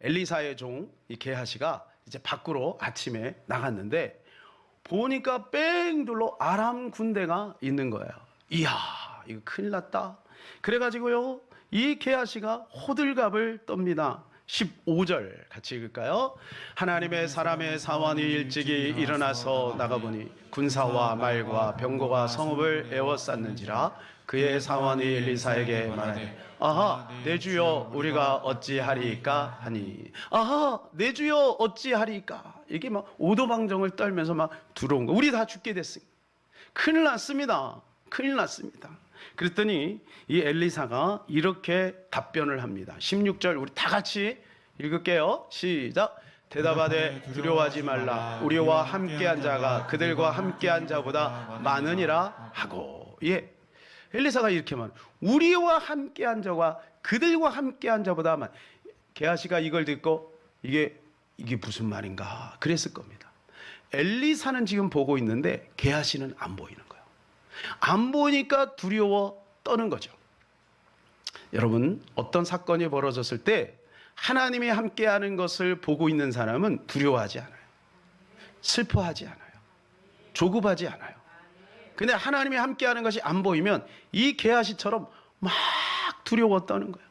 엘리사의 종 이 게하시가 이제 밖으로 아침에 나갔는데 보니까 뺑 둘러 아람 군대가 있는 거예요. 이야, 이거 큰일 났다. 그래가지고요, 이 게하시가 호들갑을 떱니다. 15절 같이 읽을까요? 하나님의 사람의 사원이 일찍이 일어나서 나가보니 군사와 말과 병거가 성읍을 에워쌌는지라. 그의 사원이 엘리사에게 말하되 아하 내 주여 우리가 어찌하리이까 하니. 아하 내 주여 어찌하리이까. 이게 막 오도방정을 떨면서 막 들어온 거. 우리 다 죽게 됐으니 큰일 났습니다. 큰일 났습니다. 그랬더니 이 엘리사가 이렇게 답변을 합니다. 16절 우리 다 같이 읽을게요. 시작. 대답하되 두려워하지 말라. 우리와 함께한 자가 그들과 함께한 자보다 많으니라 하고. 예, 엘리사가 이렇게 말. 우리와 함께한 자와 그들과 함께한 자보다 많. 게하시가 이걸 듣고 이게 무슨 말인가 그랬을 겁니다. 엘리사는 지금 보고 있는데 게하시는 안 보이는 거예요. 안 보이니까 두려워 떠는 거죠. 여러분, 어떤 사건이 벌어졌을 때 하나님이 함께하는 것을 보고 있는 사람은 두려워하지 않아요. 슬퍼하지 않아요. 조급하지 않아요. 근데 하나님이 함께하는 것이 안 보이면 이 게하시처럼 막 두려워 떠는 거예요.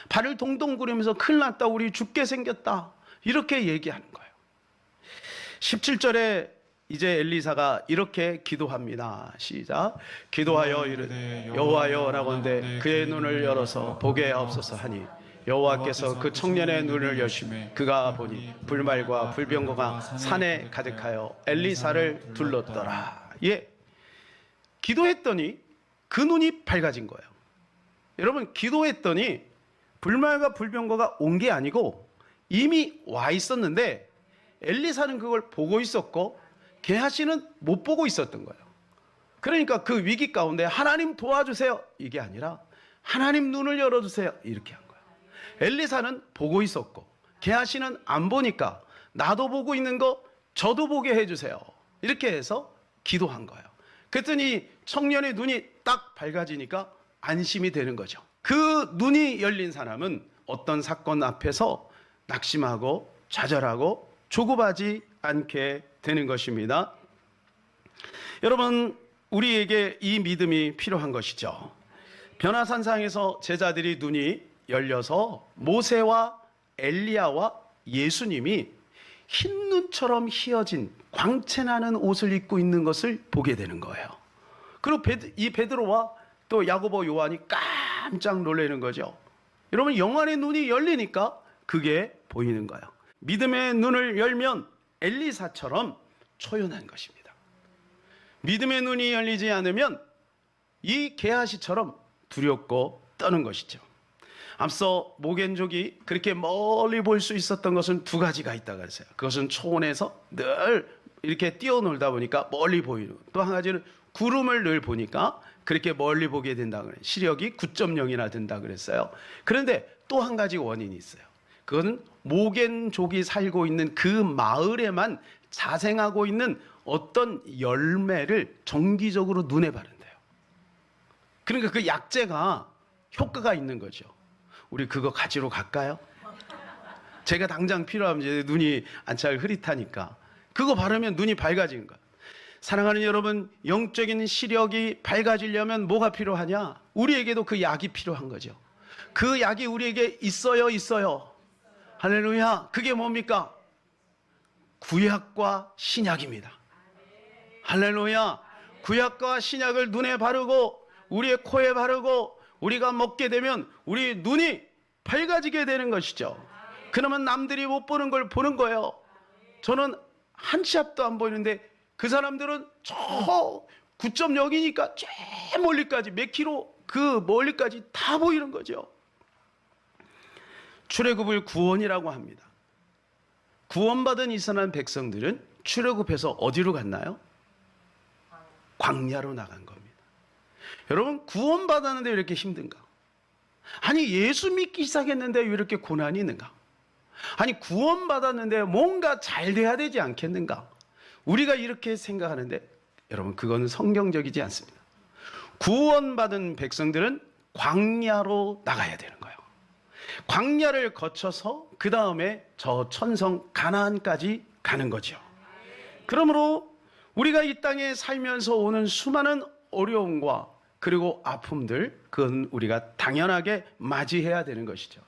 발을 동동 구르면서 큰일 났다, 우리 죽게 생겼다, 이렇게 얘기하는 거예요. 17절에 이제 엘리사가 이렇게 기도합니다. 시작. 기도하여 이르되 여호와여 라고는데 그의 눈을 열어서 보게 하옵소서 하니 여호와께서 그 청년의 눈을 여시매 그가 보니 불말과 불병거가 산에 가득하여 엘리사를 둘렀더라. 예, 기도했더니 그 눈이 밝아진 거예요. 여러분, 기도했더니 불말과 불병거가 온 게 아니고 이미 와 있었는데 엘리사는 그걸 보고 있었고 게하시는 못 보고 있었던 거예요. 그러니까 그 위기 가운데 하나님 도와주세요 이게 아니라 하나님 눈을 열어주세요 이렇게 한 거예요. 엘리사는 보고 있었고 게하시는 안 보니까 나도 보고 있는 거 저도 보게 해주세요 이렇게 해서 기도한 거예요. 그랬더니 청년의 눈이 딱 밝아지니까 안심이 되는 거죠. 그 눈이 열린 사람은 어떤 사건 앞에서 낙심하고 좌절하고 조급하지 않게 되는 것입니다. 여러분, 우리에게 이 믿음이 필요한 것이죠. 변화산상에서 제자들이 눈이 열려서 모세와 엘리야와 예수님이 흰 눈처럼 휘어진 광채나는 옷을 입고 있는 것을 보게 되는 거예요. 그리고 이 베드로와 또 야고보, 요한이 깜짝 놀라는 거죠. 여러분, 영안의 눈이 열리니까 그게 보이는 거예요. 믿음의 눈을 열면 엘리사처럼 초연한 것입니다. 믿음의 눈이 열리지 않으면 이 게하시처럼 두렵고 떠는 것이죠. 앞서 모겐족이 그렇게 멀리 볼 수 있었던 것은 두 가지가 있다고 했어요. 그것은 초원에서 늘 이렇게 뛰어놀다 보니까 멀리 보이는, 또 한 가지는 구름을 늘 보니까 그렇게 멀리 보게 된다고 그래요. 시력이 9.0이나 된다고 그랬어요. 그런데 또 한 가지 원인이 있어요. 그건 모겐족이 살고 있는 그 마을에만 자생하고 있는 어떤 열매를 정기적으로 눈에 바른대요. 그러니까 그 약재가 효과가 있는 거죠. 우리 그거 가지러 갈까요? 제가 당장 필요하면 이제 눈이 안찰 흐릿하니까 그거 바르면 눈이 밝아지는 거예요. 사랑하는 여러분, 영적인 시력이 밝아지려면 뭐가 필요하냐? 우리에게도 그 약이 필요한 거죠. 그 약이 우리에게 있어요. 할렐루야. 그게 뭡니까? 구약과 신약입니다. 할렐루야. 구약과 신약을 눈에 바르고 우리의 코에 바르고 우리가 먹게 되면 우리 눈이 밝아지게 되는 것이죠. 그러면 남들이 못 보는 걸 보는 거예요. 저는 한 치 앞도 안 보이는데 그 사람들은 저 9.0이니까 저 멀리까지 몇 킬로 그 멀리까지 다 보이는 거죠. 출애굽을 구원이라고 합니다. 구원받은 이스라엘 백성들은 출애굽해서 어디로 갔나요? 광야로 나간 겁니다. 여러분, 구원받았는데 왜 이렇게 힘든가? 아니, 예수 믿기 시작했는데 왜 이렇게 고난이 있는가? 아니, 구원받았는데 뭔가 잘 돼야 되지 않겠는가? 우리가 이렇게 생각하는데 여러분, 그거는 성경적이지 않습니다. 구원받은 백성들은 광야로 나가야 되는 거예요. 광야를 거쳐서 그 다음에 저 천성 가나안까지 가는 거죠. 그러므로 우리가 이 땅에 살면서 오는 수많은 어려움과 그리고 아픔들, 그건 우리가 당연하게 맞이해야 되는 것이죠.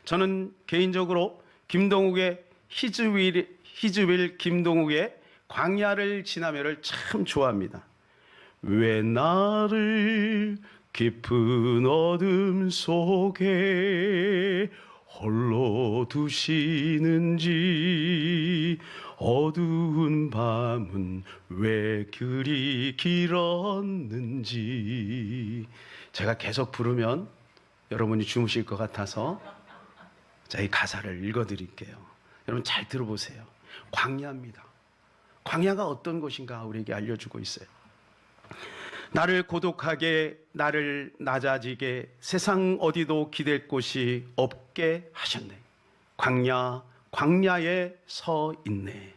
저는 개인적으로 김동욱의 히즈윌 김동욱의 광야를 지나며를 참 좋아합니다. 왜 나를 깊은 어둠 속에 홀로 두시는지, 어두운 밤은 왜 그리 길었는지. 제가 계속 부르면 여러분이 주무실 것 같아서 자, 이 가사를 읽어드릴게요. 여러분 잘 들어보세요. 광야입니다. 광야가 어떤 곳인가 우리에게 알려주고 있어요. 나를 고독하게, 나를 낮아지게, 세상 어디도 기댈 곳이 없게 하셨네. 광야에 서 있네.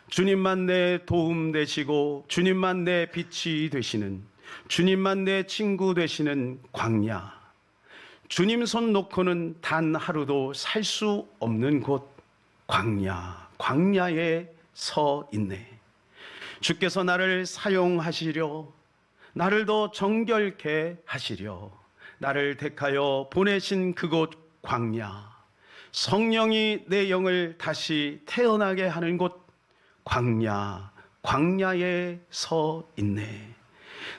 주님만 내 도움 되시고, 주님만 내 빛이 되시는, 주님만 내 친구 되시는 광야. 주님 손 놓고는 단 하루도 살 수 없는 곳, 광야에 서 있네. 주께서 나를 사용하시려, 나를 더 정결케 하시려 나를 택하여 보내신 그곳 광야, 성령이 내 영을 다시 태어나게 하는 곳 광야에 서 있네.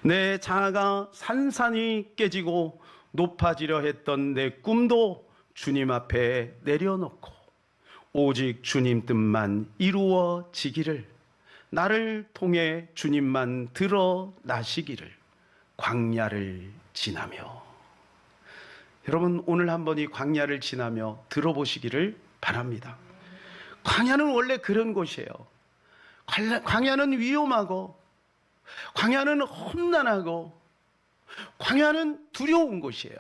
내 자아가 산산이 깨지고 높아지려 했던 내 꿈도 주님 앞에 내려놓고 오직 주님 뜻만 이루어지기를, 나를 통해 주님만 드러나시기를, 광야를 지나며. 여러분 오늘 한번 이 광야를 지나며 들어보시기를 바랍니다. 광야는 원래 그런 곳이에요. 광야는 위험하고, 광야는 험난하고, 광야는 두려운 곳이에요.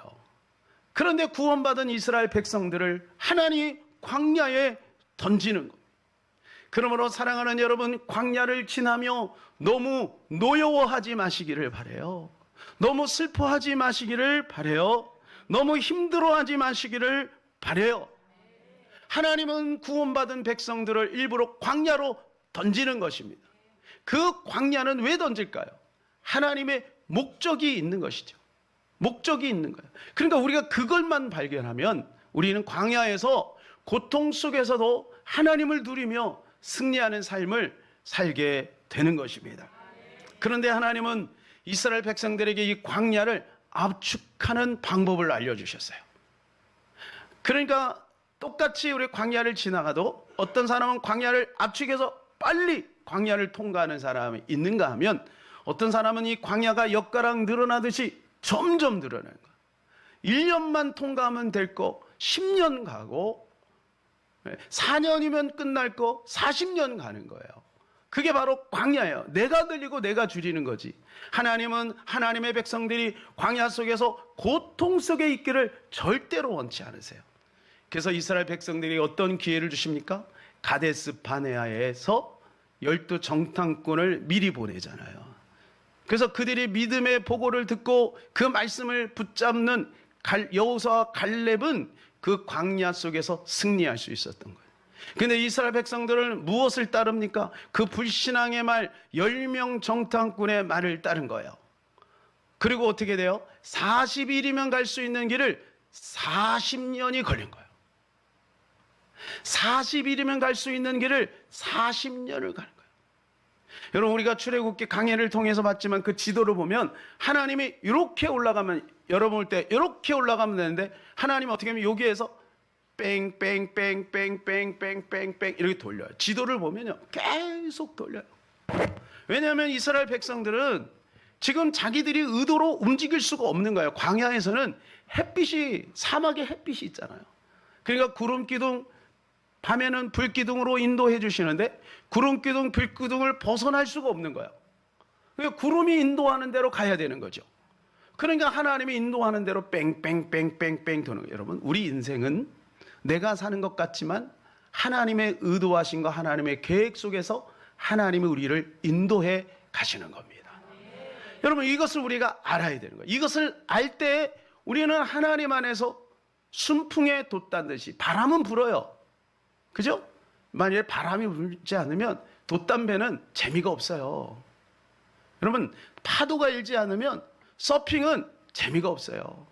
그런데 구원받은 이스라엘 백성들을 하나님이 광야에 던지는 것. 그러므로 사랑하는 여러분, 광야를 지나며 너무 노여워하지 마시기를 바라요. 너무 슬퍼하지 마시기를 바라요. 너무 힘들어하지 마시기를 바라요. 하나님은 구원받은 백성들을 일부러 광야로 던지는 것입니다. 그 광야는 왜 던질까요? 하나님의 목적이 있는 것이죠. 목적이 있는 거예요. 그러니까 우리가 그걸만 발견하면 우리는 광야에서 고통 속에서도 하나님을 누리며 승리하는 삶을 살게 되는 것입니다. 그런데 하나님은 이스라엘 백성들에게 이 광야를 압축하는 방법을 알려주셨어요. 그러니까 똑같이 우리 광야를 지나가도 어떤 사람은 광야를 압축해서 빨리 광야를 통과하는 사람이 있는가 하면, 어떤 사람은 이 광야가 엿가락 늘어나듯이 점점 늘어나는 거예요. 1년만 통과하면 될 거 10년 가고, 4년이면 끝날 거 40년 가는 거예요. 그게 바로 광야예요. 내가 들리고 내가 줄이는 거지. 하나님은 하나님의 백성들이 광야 속에서 고통 속에 있기를 절대로 원치 않으세요. 그래서 이스라엘 백성들이 어떤 기회를 주십니까? 가데스 바네아에서 12 정탐꾼을 미리 보내잖아요. 그래서 그들이 믿음의 보고를 듣고 그 말씀을 붙잡는 여호수아와 갈렙은 그 광야 속에서 승리할 수 있었던 거예요. 근데 이스라엘 백성들은 무엇을 따릅니까? 그 불신앙의 말, 10명 정탐꾼의 말을 따른 거예요. 그리고 어떻게 돼요? 40일이면 갈 수 있는 길을 40년이 걸린 거예요. 40일이면 갈 수 있는 길을 40년을 가는 거예요. 여러분, 우리가 출애굽기 강해를 통해서 봤지만 그 지도를 보면 하나님이 이렇게 올라가면, 여러분 올 때 이렇게 올라가면 되는데, 하나님은 어떻게 하면 여기에서 뺑뺑뺑뺑뺑뺑뺑뺑 이렇게 돌려요. 지도를 보면요, 계속 돌려요. 왜냐하면 이스라엘 백성들은 지금 자기들이 의도로 움직일 수가 없는 거예요. 광야에서는 햇빛이, 사막에 햇빛이 있잖아요. 그러니까 구름 기둥, 밤에는 불 기둥으로 인도해 주시는데 구름 기둥, 불 기둥을 벗어날 수가 없는 거예요. 그러니까 구름이 인도하는 대로 가야 되는 거죠. 그러니까 하나님이 인도하는 대로 뺑뺑뺑뺑뺑 도는 거예요. 여러분, 우리 인생은 내가 사는 것 같지만 하나님의 의도하신 거, 하나님의 계획 속에서 하나님이 우리를 인도해 가시는 겁니다. 여러분, 이것을 우리가 알아야 되는 거예요. 이것을 알 때 우리는 하나님 안에서 순풍에 돛단 듯이 바람은 불어요. 그죠? 만약에 바람이 불지 않으면 돛담배는 재미가 없어요. 여러분, 파도가 일지 않으면 서핑은 재미가 없어요.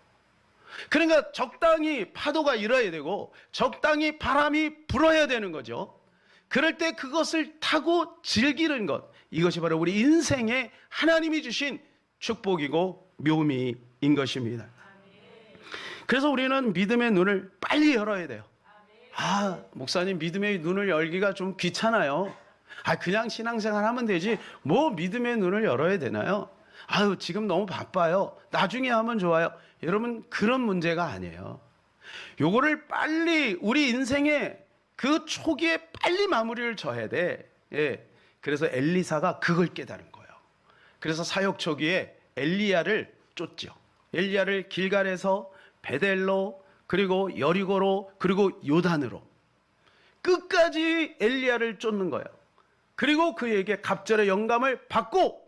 그러니까 적당히 파도가 일어야 되고 적당히 바람이 불어야 되는 거죠. 그럴 때 그것을 타고 즐기는 것, 이것이 바로 우리 인생에 하나님이 주신 축복이고 묘미인 것입니다. 그래서 우리는 믿음의 눈을 빨리 열어야 돼요. 아, 목사님, 믿음의 눈을 열기가 좀 귀찮아요. 아, 그냥 신앙생활 하면 되지 뭐 믿음의 눈을 열어야 되나요? 아유, 지금 너무 바빠요. 나중에 하면 좋아요. 여러분, 그런 문제가 아니에요. 요거를 빨리 우리 인생의 그 초기에 빨리 마무리를 져야 돼. 예. 그래서 엘리사가 그걸 깨달은 거예요. 그래서 사역 초기에 엘리야를 쫓죠. 엘리야를 길갈에서 베델로, 그리고 여리고로, 그리고 요단으로 끝까지 엘리야를 쫓는 거예요. 그리고 그에게 갑절의 영감을 받고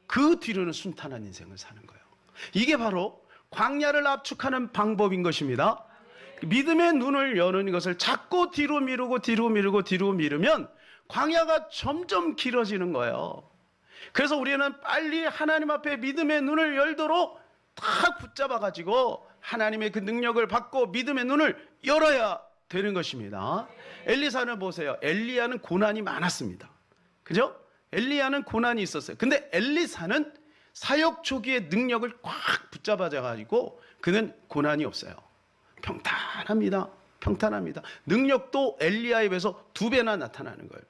그 뒤로는 순탄한 인생을 사는 거예요. 이게 바로 광야를 압축하는 방법인 것입니다. 믿음의 눈을 여는 것을 자꾸 뒤로 미루고 뒤로 미루고 뒤로 미루면 광야가 점점 길어지는 거예요. 그래서 우리는 빨리 하나님 앞에 믿음의 눈을 열도록 딱 붙잡아 가지고 하나님의 그 능력을 받고 믿음의 눈을 열어야 되는 것입니다. 엘리사는 보세요. 엘리야는 고난이 많았습니다. 그죠? 엘리야는 고난이 있었어요. 근데 엘리사는 사역 초기의 능력을 꽉 붙잡아 가지고 그는 고난이 없어요. 평탄합니다. 평탄합니다. 능력도 엘리야에 비해서 2배나 나타나는 거예요.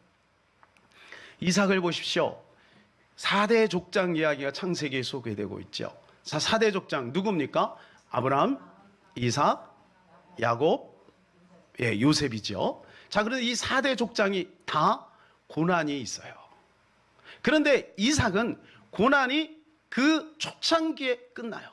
이삭을 보십시오. 4대 족장 이야기가 창세기에 소개되고 있죠. 4대 족장 누굽니까? 아브라함, 이삭, 야곱, 예, 요셉이죠. 자, 그런데 이 4대 족장이 다 고난이 있어요. 그런데 이삭은 고난이 그 초창기에 끝나요.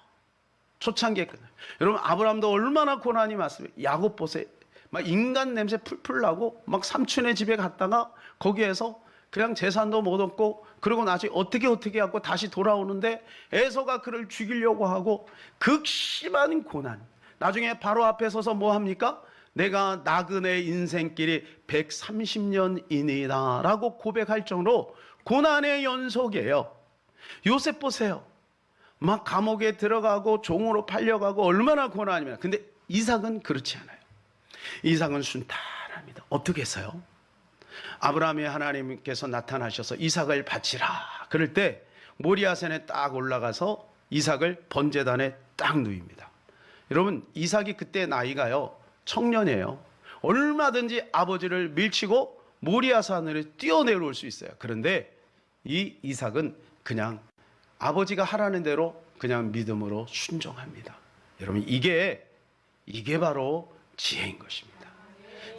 초창기에 끝나요. 여러분, 아브라함도 얼마나 고난이 많습니까? 야곱 보세요. 막 인간 냄새 풀풀 나고 막 삼촌의 집에 갔다가 거기에서 그냥 재산도 못 얻고 그러고 나중에 어떻게 하고 다시 돌아오는데 에서가 그를 죽이려고 하고 극심한 고난. 나중에 바로 앞에 서서 뭐 합니까? 내가 나그네 인생길이 130년이니라 라고 고백할 정도로 고난의 연속이에요. 요셉 보세요. 막 감옥에 들어가고 종으로 팔려가고 얼마나 고난이면. 근데 이삭은 그렇지 않아요. 이삭은 순탄합니다. 어떻게 했어요? 아브라함의 하나님께서 나타나셔서 이삭을 바치라 그럴 때 모리아산에 딱 올라가서 이삭을 번제단에 딱 누입니다. 여러분, 이삭이 그때 나이가요 청년이에요. 얼마든지 아버지를 밀치고 모리아산으로 뛰어내려올 수 있어요. 그런데 이 이삭은 그냥 아버지가 하라는 대로 그냥 믿음으로 순종합니다. 여러분, 이게 바로 지혜인 것입니다.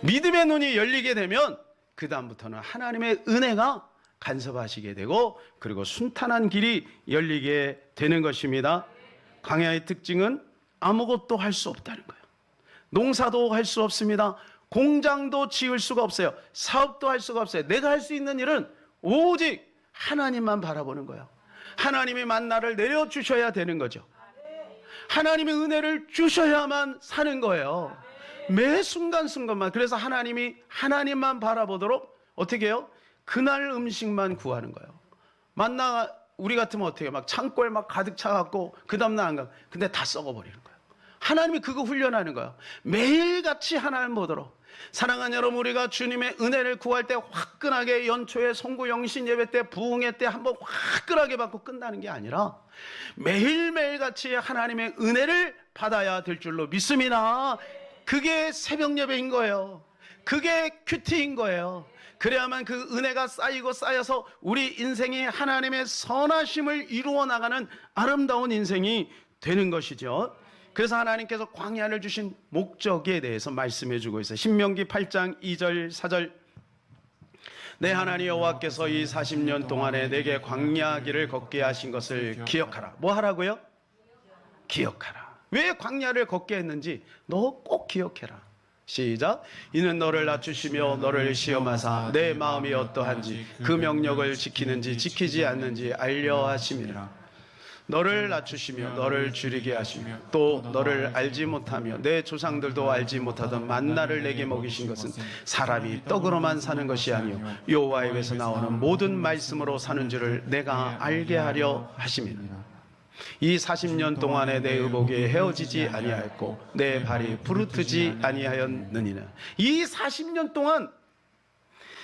믿음의 눈이 열리게 되면 그 다음부터는 하나님의 은혜가 간섭하시게 되고 그리고 순탄한 길이 열리게 되는 것입니다. 광야의 특징은 아무것도 할 수 없다는 거예요. 농사도 할 수 없습니다. 공장도 지을 수가 없어요. 사업도 할 수가 없어요. 내가 할 수 있는 일은 오직 하나님만 바라보는 거예요. 하나님의 만나를 내려주셔야 되는 거죠. 하나님의 은혜를 주셔야만 사는 거예요. 매 순간순간만. 그래서 하나님만 바라보도록 어떻게 해요? 그날 음식만 구하는 거예요. 만나 우리 같으면 어떻게 해요? 막 창고에 막 가득 차갖고 그 다음날 안 가. 근데 다 썩어버리는 거예요. 하나님이 그거 훈련하는 거예요. 매일같이 하나님 보도록. 사랑하는 여러분, 우리가 주님의 은혜를 구할 때 화끈하게 연초에 송구 영신 예배 때 부흥회 때 한번 화끈하게 받고 끝나는 게 아니라 매일매일 같이 하나님의 은혜를 받아야 될 줄로 믿습니다. 그게 새벽 예배인 거예요. 그게 큐티인 거예요. 그래야만 그 은혜가 쌓이고 쌓여서 우리 인생이 하나님의 선하심을 이루어 나가는 아름다운 인생이 되는 것이죠. 그래서 하나님께서 광야를 주신 목적에 대해서 말씀해 주고 있어요. 신명기 8장 2절 4절 내 하나님 여호와께서 이 40년 동안에 내게 광야 길을 걷게 하신 것을 기억하라. 뭐 하라고요? 기억하라. 왜 광야를 걷게 했는지 너 꼭 기억해라. 시작. 이는 너를 낮추시며 너를 시험하사 내 마음이 어떠한지 그 명령을 지키는지 지키지 않는지 알려 하심이라. 너를 낮추시며 너를 줄이게 하시며 또 너를 알지 못하며 내 조상들도 알지 못하던 만나를 내게 먹이신 것은 사람이 떡으로만 사는 것이 아니요 여호와의 입에서 나오는 모든 말씀으로 사는 줄을 내가 알게 하려 하심이라. 이 40년 동안에 내 의복이 헤어지지 아니하였고 내 발이 부르트지 아니하였느니라. 이 40년 동안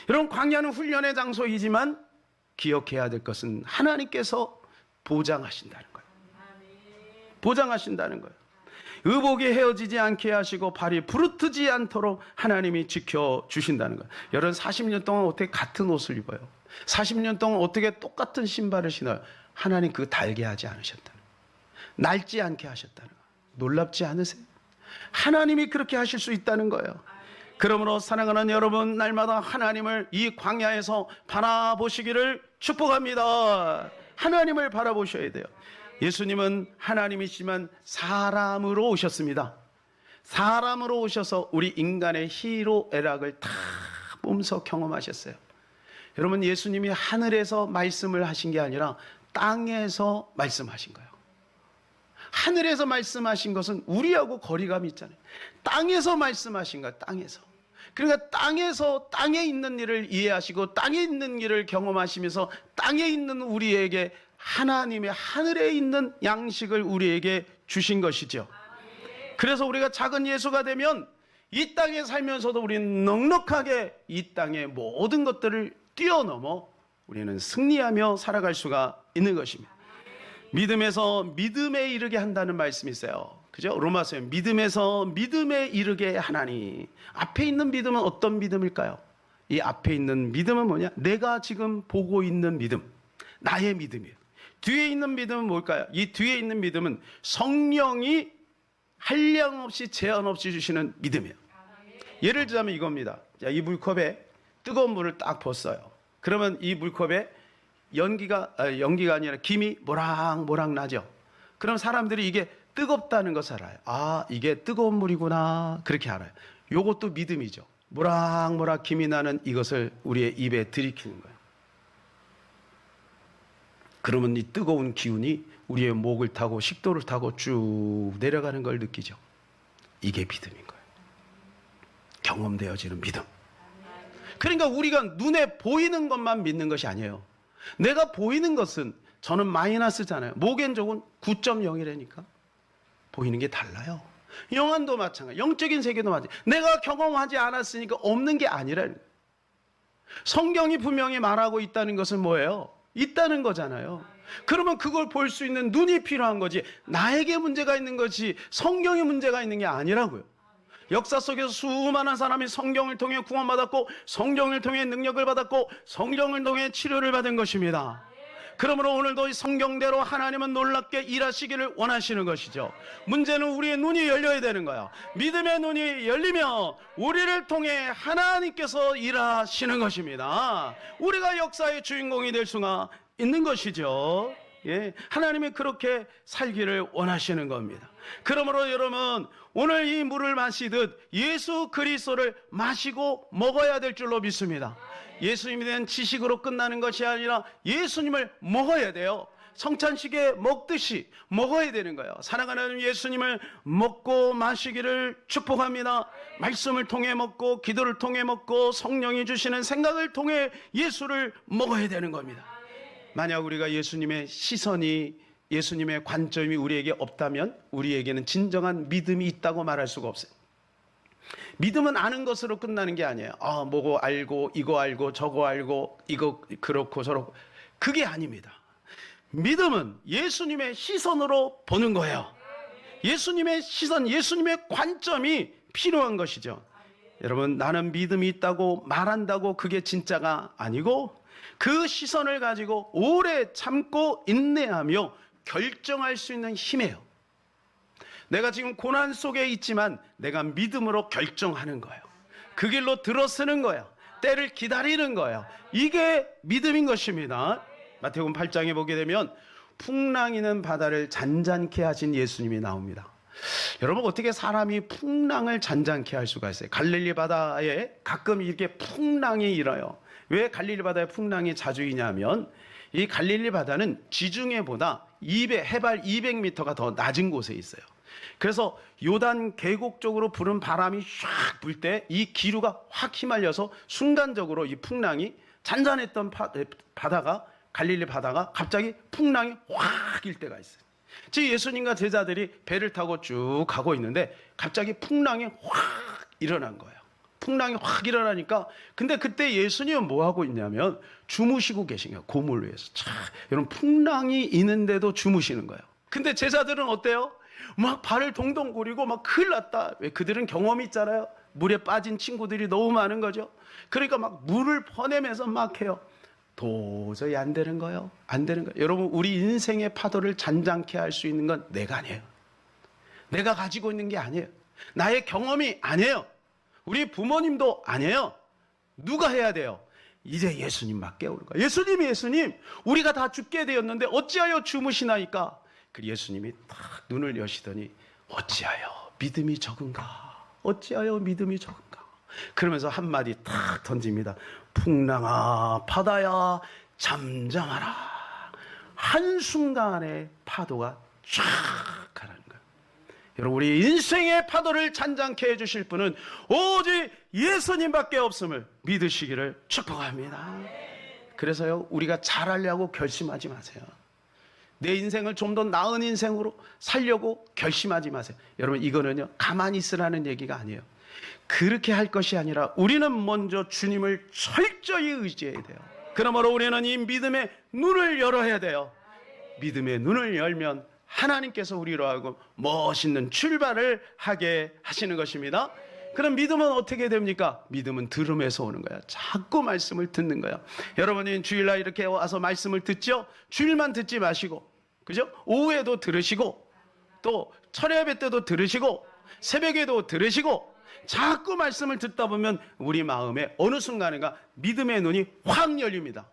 여러분, 광야는 훈련의 장소이지만 기억해야 될 것은 하나님께서 보장하신다는 거예요. 보장하신다는 거예요. 의복이 헤어지지 않게 하시고 발이 부르트지 않도록 하나님이 지켜주신다는 거예요. 여러분, 40년 동안 어떻게 같은 옷을 입어요? 40년 동안 어떻게 똑같은 신발을 신어요? 하나님 그거 달게 하지 않으셨다는 거예요. 낡지 않게 하셨다는 거예요. 놀랍지 않으세요? 하나님이 그렇게 하실 수 있다는 거예요. 그러므로 사랑하는 여러분, 날마다 하나님을 이 광야에서 바라보시기를 축복합니다. 하나님을 바라보셔야 돼요. 예수님은 하나님이시지만 사람으로 오셨습니다. 사람으로 오셔서 우리 인간의 희로애락을 다 몸소 경험하셨어요. 여러분, 예수님이 하늘에서 말씀을 하신 게 아니라 땅에서 말씀하신 거예요. 하늘에서 말씀하신 것은 우리하고 거리감이 있잖아요. 땅에서 말씀하신 거예요. 땅에서. 그러니까 땅에서 땅에 있는 일을 이해하시고 땅에 있는 일을 경험하시면서 땅에 있는 우리에게 하나님의 하늘에 있는 양식을 우리에게 주신 것이죠. 그래서 우리가 작은 예수가 되면 이 땅에 살면서도 우리는 넉넉하게 이 땅의 모든 것들을 뛰어넘어 우리는 승리하며 살아갈 수가 있는 것입니다. 믿음에서 믿음에 이르게 한다는 말씀이 있어요. 그죠? 로마서에 믿음에서 믿음에 이르게 하나니. 앞에 있는 믿음은 어떤 믿음일까요? 이 앞에 있는 믿음은 뭐냐? 내가 지금 보고 있는 믿음, 나의 믿음이에요. 뒤에 있는 믿음은 뭘까요? 이 뒤에 있는 믿음은 성령이 한량없이 제한 없이 주시는 믿음이에요. 예를 들자면 이겁니다. 자, 이 물컵에 뜨거운 물을 딱 붓어요. 그러면 이 물컵에 연기가 아니라 김이 모락모락 나죠. 그럼 사람들이 이게 뜨겁다는 것을 알아요. 아, 이게 뜨거운 물이구나. 그렇게 알아요. 요것도 믿음이죠. 모락모락 김이 나는 이것을 우리의 입에 들이키는 거예요. 그러면 이 뜨거운 기운이 우리의 목을 타고 식도를 타고 쭉 내려가는 걸 느끼죠. 이게 믿음인 거예요. 경험되어지는 믿음. 그러니까 우리가 눈에 보이는 것만 믿는 것이 아니에요. 내가 보이는 것은 저는 마이너스잖아요. 목엔족은 9.0이라니까. 보이는 게 달라요. 영안도 마찬가지, 영적인 세계도 마찬가지. 내가 경험하지 않았으니까 없는 게 아니라는 거예요. 성경이 분명히 말하고 있다는 것은 뭐예요? 있다는 거잖아요. 그러면 그걸 볼 수 있는 눈이 필요한 거지, 나에게 문제가 있는 거지 성경에 문제가 있는 게 아니라고요. 역사 속에서 수많은 사람이 성경을 통해 구원받았고 성경을 통해 능력을 받았고 성경을 통해 치료를 받은 것입니다. 그러므로 오늘도 이 성경대로 하나님은 놀랍게 일하시기를 원하시는 것이죠. 문제는 우리의 눈이 열려야 되는 거야. 믿음의 눈이 열리며 우리를 통해 하나님께서 일하시는 것입니다. 우리가 역사의 주인공이 될 수가 있는 것이죠. 예, 하나님이 그렇게 살기를 원하시는 겁니다. 그러므로 여러분, 오늘 이 물을 마시듯 예수 그리스도를 마시고 먹어야 될 줄로 믿습니다. 예수님에 대한 지식으로 끝나는 것이 아니라 예수님을 먹어야 돼요. 성찬식에 먹듯이 먹어야 되는 거예요. 사랑하는 예수님을 먹고 마시기를 축복합니다. 말씀을 통해 먹고 기도를 통해 먹고 성령이 주시는 생각을 통해 예수를 먹어야 되는 겁니다. 만약 우리가 예수님의 시선이, 예수님의 관점이 우리에게 없다면 우리에게는 진정한 믿음이 있다고 말할 수가 없어요. 믿음은 아는 것으로 끝나는 게 아니에요. 뭐고 알고 이거 알고 저거 알고 이거 그렇고 저렇고, 그게 아닙니다. 믿음은 예수님의 시선으로 보는 거예요. 예수님의 시선, 예수님의 관점이 필요한 것이죠. 여러분, 나는 믿음이 있다고 말한다고 그게 진짜가 아니고 그 시선을 가지고 오래 참고 인내하며 결정할 수 있는 힘이에요. 내가 지금 고난 속에 있지만 내가 믿음으로 결정하는 거예요. 그 길로 들어서는 거예요. 때를 기다리는 거예요. 이게 믿음인 것입니다. 마태복음 8장에 보게 되면 풍랑이는 바다를 잔잔케 하신 예수님이 나옵니다. 여러분, 어떻게 사람이 풍랑을 잔잔케 할 수가 있어요? 갈릴리 바다에 가끔 이렇게 풍랑이 일어요. 왜 갈릴리 바다에 풍랑이 자주 있냐면 이 갈릴리 바다는 지중해보다 해발 200m가 더 낮은 곳에 있어요. 그래서 요단 계곡 쪽으로 부는 바람이 샥 불 때 이 기류가 확 휘말려서 순간적으로 이 풍랑이 잔잔했던 바다가 갈릴리 바다가 갑자기 풍랑이 확 일 때가 있어요. 즉 예수님과 제자들이 배를 타고 쭉 가고 있는데 갑자기 풍랑이 확 일어난 거예요. 풍랑이 확 일어나니까 근데 그때 예수님은 뭐 하고 있냐면 주무시고 계신 거예요. 고물 위에서. 여러분 풍랑이 있는데도 주무시는 거예요. 근데 제자들은 어때요? 막 발을 동동 구리고 막 큰일 났다. 왜 그들은 경험이 있잖아요. 물에 빠진 친구들이 너무 많은 거죠. 그러니까 막 물을 퍼내면서 막 해요. 도저히 안 되는 거예요. 안 되는 거예요. 여러분 우리 인생의 파도를 잔잔케 할 수 있는 건 내가 아니에요. 내가 가지고 있는 게 아니에요. 나의 경험이 아니에요. 우리 부모님도 아니에요. 누가 해야 돼요? 이제 예수님만 깨우는 거예요. 예수님 우리가 다 죽게 되었는데 어찌하여 주무시나이까? 그 예수님이 딱 눈을 여시더니 어찌하여 믿음이 적은가? 어찌하여 믿음이 적은가? 그러면서 한마디 탁 던집니다. 풍랑아 바다야 잠잠하라. 한순간에 파도가 쫙 가라는 거예요. 여러분 우리 인생의 파도를 잔잔케 해주실 분은 오직 예수님밖에 없음을 믿으시기를 축복합니다. 그래서요 우리가 잘하려고 결심하지 마세요. 내 인생을 좀 더 나은 인생으로 살려고 결심하지 마세요. 여러분 이거는요 가만히 있으라는 얘기가 아니에요. 그렇게 할 것이 아니라 우리는 먼저 주님을 철저히 의지해야 돼요. 그러므로 우리는 이 믿음의 눈을 열어야 돼요. 믿음의 눈을 열면 하나님께서 우리로 하여금 멋있는 출발을 하게 하시는 것입니다. 그럼 믿음은 어떻게 됩니까? 믿음은 들음에서 오는 거야. 자꾸 말씀을 듣는 거야. 여러분이 주일날 이렇게 와서 말씀을 듣죠? 주일만 듣지 마시고, 그죠? 오후에도 들으시고, 또 철야예배 때도 들으시고, 새벽에도 들으시고, 자꾸 말씀을 듣다 보면 우리 마음에 어느 순간인가 믿음의 눈이 확 열립니다.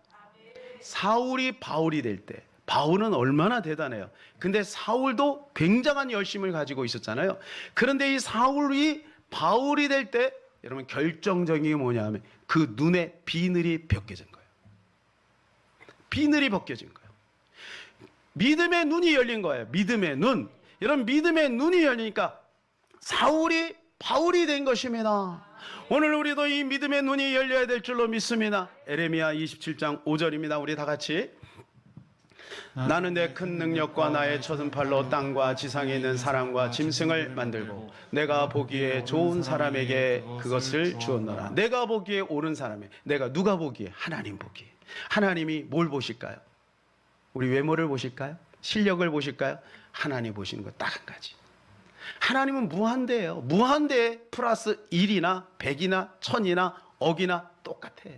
사울이 바울이 될 때, 바울은 얼마나 대단해요. 근데 사울도 굉장한 열심을 가지고 있었잖아요. 그런데 이 사울이 바울이 될 때 여러분 결정적인 게 뭐냐면 그 눈에 비늘이 벗겨진 거예요. 비늘이 벗겨진 거예요. 믿음의 눈이 열린 거예요. 믿음의 눈. 여러분 믿음의 눈이 열리니까 사울이 바울이 된 것입니다. 오늘 우리도 이 믿음의 눈이 열려야 될 줄로 믿습니다. 에레미야 27장 5절입니다. 우리 다 같이 나는 내 큰 능력과 나의 쳐든 팔로 땅과 지상에 있는 사람과 짐승을 만들고 내가 보기에 좋은 사람에게 그것을 주었노라. 내가 보기에 옳은 사람에 내가 누가 보기에? 하나님 보기에. 하나님이 뭘 보실까요? 우리 외모를 보실까요? 실력을 보실까요? 하나님 보시는 거 딱 한 가지. 하나님은 무한대예요. 무한대 플러스 1이나 100이나 1000이나 억이나 똑같아.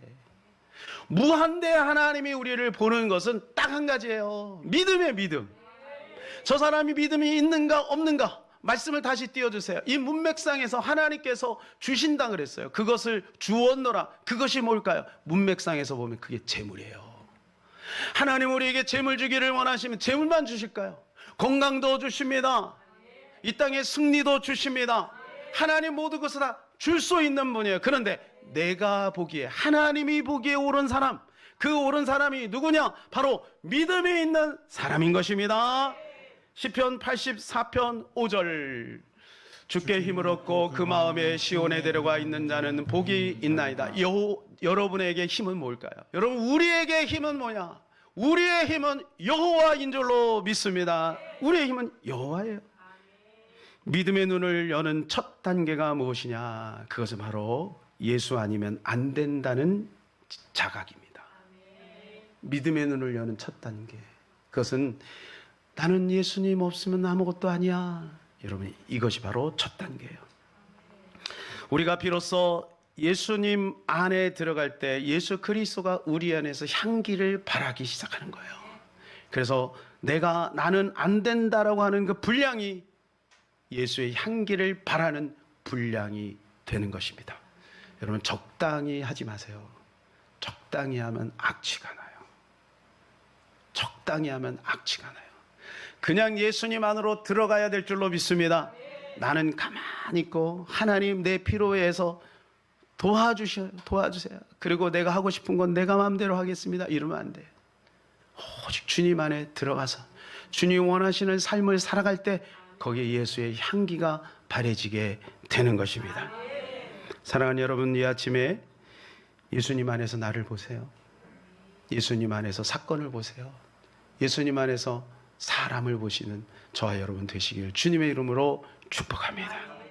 무한대 하나님이 우리를 보는 것은 딱 한 가지예요. 믿음의 믿음. 저 사람이 믿음이 있는가 없는가? 말씀을 다시 띄워주세요. 이 문맥상에서 하나님께서 주신다 그랬어요. 그것을 주었노라. 그것이 뭘까요? 문맥상에서 보면 그게 재물이에요. 하나님 우리에게 재물 주기를 원하시면 재물만 주실까요? 건강도 주십니다. 이 땅에 승리도 주십니다. 하나님 모든 것을 다 줄 수 있는 분이에요. 그런데 내가 보기에 하나님이 보기에 옳은 사람, 그 옳은 사람이 누구냐? 바로 믿음이 있는 사람인 것입니다. 시편 84편 5절 주께 힘을 얻고 그 마음에 시온에 데려가 있는 자는 복이 있나이다. 여러분에게 힘은 뭘까요? 여러분 우리에게 힘은 뭐냐? 우리의 힘은 여호와인 줄로 믿습니다. 우리의 힘은 여호와예요. 믿음의 눈을 여는 첫 단계가 무엇이냐? 그것은 바로 예수 아니면 안 된다는 자각입니다. 믿음의 눈을 여는 첫 단계. 그것은 나는 예수님 없으면 아무것도 아니야. 여러분 이것이 바로 첫 단계예요. 우리가 비로소 예수님 안에 들어갈 때 예수 그리스도가 우리 안에서 향기를 발하기 시작하는 거예요. 그래서 나는 안 된다라고 하는 그 분량이 예수의 향기를 발하는 분량이 되는 것입니다. 여러분 적당히 하지 마세요. 적당히 하면 악취가 나요. 적당히 하면 악취가 나요. 그냥 예수님 안으로 들어가야 될 줄로 믿습니다. 나는 가만히 있고 하나님 내 필요해서 도와주세요. 그리고 내가 하고 싶은 건 내가 마음대로 하겠습니다. 이러면 안 돼요. 오직 주님 안에 들어가서 주님 원하시는 삶을 살아갈 때 거기에 예수의 향기가 바래지게 되는 것입니다. 사랑하는 여러분, 이 아침에 예수님 안에서 나를 보세요. 예수님 안에서 사건을 보세요. 예수님 안에서 사람을 보시는 저와 여러분 되시길 주님의 이름으로 축복합니다.